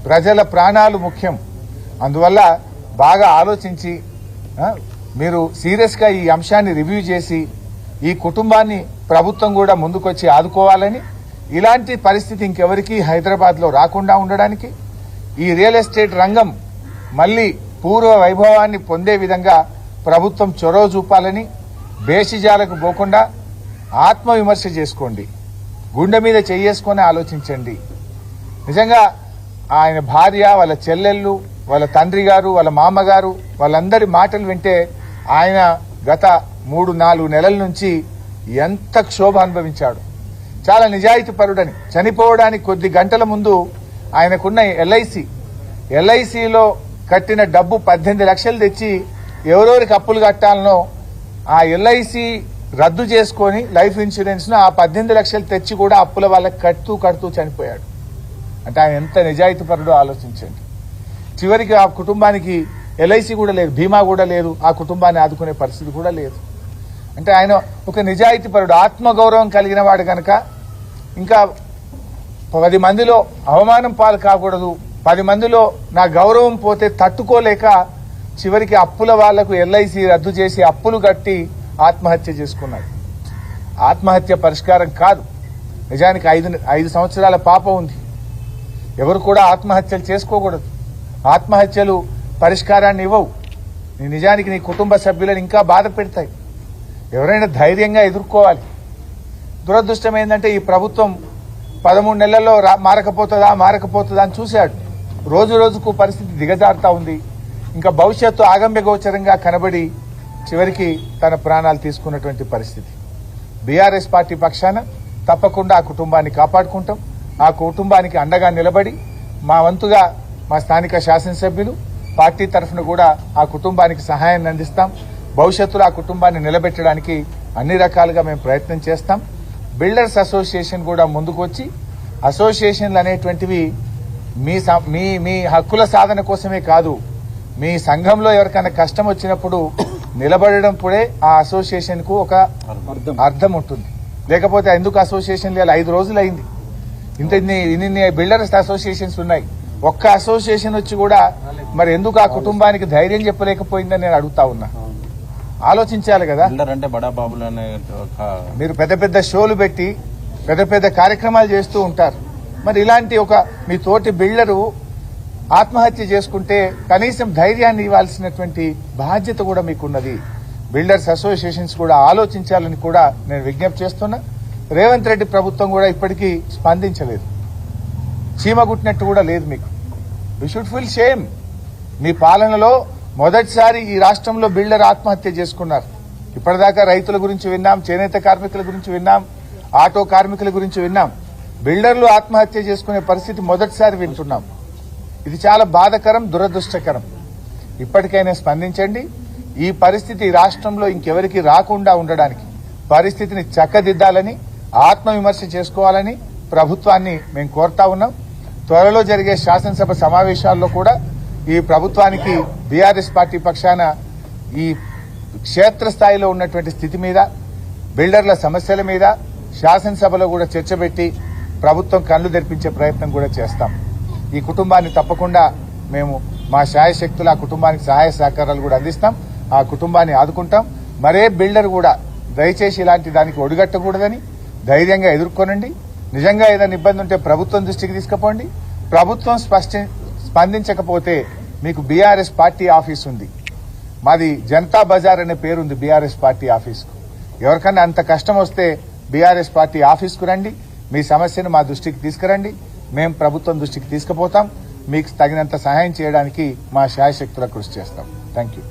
ప్రజల ప్రాణాలు ముఖ్యం. అందువల్ల బాగా ఆలోచించి మీరు సీరియస్గా ఈ అంశాన్ని రివ్యూ చేసి ఈ కుటుంబాన్ని ప్రభుత్వం కూడా ముందుకొచ్చి ఆదుకోవాలని, ఇలాంటి పరిస్థితి ఇంకెవరికి హైదరాబాద్లో రాకుండా ఉండడానికి, ఈ రియల్ ఎస్టేట్ రంగం మళ్లీ పూర్వ వైభవాన్ని పొందే విధంగా ప్రభుత్వం చొరవ చూపాలని, బేషిజాలకు పోకుండా ఆత్మవిమర్శ చేసుకోండి, గుండె మీద చేసుకొని ఆలోచించండి. నిజంగా ఆయన భార్య, వాళ్ళ చెల్లెళ్ళు, వాళ్ళ తండ్రి గారు, వాళ్ళ మామగారు, వాళ్ళందరి మాటలు వింటే ఆయన గత 3-4 నెలల నుంచి ఎంత క్షోభ అనుభవించాడు. చాలా నిజాయితీ పరుడని, చనిపోవడానికి కొద్ది గంటల ముందు ఆయనకున్న ఎల్ఐసిలో కట్టిన డబ్బు 18 లక్షలు తెచ్చి ఎవరెవరికి అప్పులు కట్టాలనో ఆ ఎల్ఐసి రద్దు చేసుకుని లైఫ్ ఇన్సూరెన్స్ ను ఆ 18 లక్షలు తెచ్చి కూడా అప్పుల వాళ్ళకి కడుతూ చనిపోయాడు. అంటే ఆయన ఎంత నిజాయితీ పరుడో ఆలోచించండి. చివరికి ఆ కుటుంబానికి ఎల్ఐసి కూడా లేదు, బీమా కూడా లేదు, ఆ కుటుంబాన్ని ఆదుకునే పరిస్థితి కూడా లేదు. అంటే ఆయన ఒక నిజాయితీ పరుడు, ఆత్మగౌరవం కలిగిన వాడు కనుక ఇంకా 10 మందిలో అవమానం పాలు కాకూడదు, 10 మందిలో నా గౌరవం పోతే తట్టుకోలేక చివరికి అప్పుల వాళ్లకు ఎల్ఐసి రద్దు చేసి అప్పులు కట్టి ఆత్మహత్య చేసుకున్నాడు. ఆత్మహత్య పరిష్కారం కాదు. నిజానికి 5 సంవత్సరాల పాప ఉంది. ఎవరు కూడా ఆత్మహత్యలు చేసుకోకూడదు. ఆత్మహత్యలు పరిష్కారాన్ని ఇవ్వవు. నిజానికి నీ కుటుంబ సభ్యులను ఇంకా బాధ పెడతాయి. ఎవరైనా ధైర్యంగా ఎదుర్కోవాలి. దురదృష్టం ఏంటంటే ఈ ప్రభుత్వం 13 నెలల్లో మారకపోతుందా అని చూశాడు. రోజు రోజుకు పరిస్థితి దిగజారుతా ఉంది. ఇంకా భవిష్యత్తు ఆగమ్య గోచరంగా కనబడి చివరికి తన ప్రాణాలు తీసుకున్నటువంటి పరిస్థితి. బీఆర్ఎస్ పార్టీ పక్షాన తప్పకుండా ఆ కుటుంబాన్ని కాపాడుకుంటాం. ఆ కుటుంబానికి అండగా నిలబడి మా వంతుగా మా స్థానిక శాసనసభ్యులు పార్టీ తరఫున కూడా ఆ కుటుంబానికి సహాయాన్ని అందిస్తాం. భవిష్యత్తులో ఆ కుటుంబాన్ని నిలబెట్టడానికి అన్ని రకాలుగా మేము ప్రయత్నం చేస్తాం. బిల్డర్స్ అసోసియేషన్ కూడా ముందుకు వచ్చి, అసోసియేషన్లు అనేటువంటివి మీ హక్కుల సాధన కోసమే కాదు, మీ సంఘంలో ఎవరికైనా కష్టం వచ్చినప్పుడు నిలబడడంపుడే ఆ అసోసియేషన్ కు ఒక అర్థం ఉంటుంది. లేకపోతే ఎందుకు అసోసియేషన్ లేదు? 5 రోజులు అయింది. ఇన్ని బిల్డర్స్ అసోసియేషన్స్ ఉన్నాయి. ఒక్క అసోసియేషన్ వచ్చి కూడా మరి ఎందుకు ఆ కుటుంబానికి ధైర్యం చెప్పలేకపోయిందని నేను అడుగుతా ఉన్నా. ఆలోచించాలి కదా. మీరు పెద్ద పెద్ద షోలు పెట్టి పెద్ద పెద్ద కార్యక్రమాలు చేస్తూ ఉంటారు. మరి ఇలాంటి మీ తోటి బిల్డరు ఆత్మహత్య చేసుకుంటే కనీసం ధైర్యాన్ని ఇవ్వాల్సినటువంటి బాధ్యత కూడా మీకున్నది. బిల్డర్స్ అసోసియేషన్స్ కూడా ఆలోచించాలని కూడా నేను విజ్ఞప్తి చేస్తున్నా. రేవంత్ రెడ్డి ప్రభుత్వం కూడా ఇప్పటికీ స్పందించలేదు. చీమగుట్టినట్టు కూడా లేదు మీకు. You should feel shame. మీ పాలనలో మొదటిసారి ఈ రాష్ట్రంలో బిల్డర్ ఆత్మహత్య చేసుకున్నారు. ఇప్పటిదాకా రైతుల గురించి విన్నాం, చేనేత కార్మికుల గురించి విన్నాం, ఆటో కార్మికుల గురించి విన్నాం. బిల్డర్లు ఆత్మహత్య చేసుకునే పరిస్థితి మొదటిసారి వింటున్నాం. ఇది చాలా బాధాకరం, దురదృష్టకరం. ఇప్పటికైనా స్పందించండి. ఈ పరిస్థితి రాష్ట్రంలో ఇంకెవరికి రాకుండా ఉండడానికి పరిస్థితిని చక్కదిద్దాలని, ఆత్మవిమర్శ చేసుకోవాలని ప్రభుత్వాన్ని మేము కోరుతా ఉన్నాం. త్వరలో జరిగే శాసనసభ సమావేశాల్లో కూడా ఈ ప్రభుత్వానికి బీఆర్ఎస్ పార్టీ పక్షాన ఈ క్షేత్రస్థాయిలో ఉన్నటువంటి స్థితి మీద, బిల్డర్ల సమస్యల మీద శాసనసభలో కూడా చర్చ పెట్టి ప్రభుత్వం కళ్లు తెరిపించే ప్రయత్నం కూడా చేస్తాం. ఈ కుటుంబాన్ని తప్పకుండా మేము మా శాయశక్తులు ఆ కుటుంబానికి సహాయ సహకారాలు కూడా అందిస్తాం. ఆ కుటుంబాన్ని ఆదుకుంటాం. మరే బిల్డర్ కూడా దయచేసి ఇలాంటి దానికి ఒడిగట్టకూడదని ధైర్యంగా ఎదుర్కొనండి. నిజంగా ఏదైనా ఇబ్బంది ఉంటే ప్రభుత్వం దృష్టికి తీసుకుపోండి. ప్రభుత్వం స్పందించకపోతే మీకు బీఆర్ఎస్ పార్టీ ఆఫీస్ ఉంది. మాది జనతా బజార్ అనే పేరుంది బీఆర్ఎస్ పార్టీ ఆఫీస్కు. ఎవరికన్నా అంత కష్టం వస్తే బీఆర్ఎస్ పార్టీ ఆఫీస్కు రండి. మీ సమస్యను మా దృష్టికి తీసుకురండి. మేము ప్రభుత్వం దృష్టికి తీసుకుపోతాం. మీకు తగినంత సహాయం చేయడానికి మా శాయశక్తుల కృషి చేస్తాం. Thank you.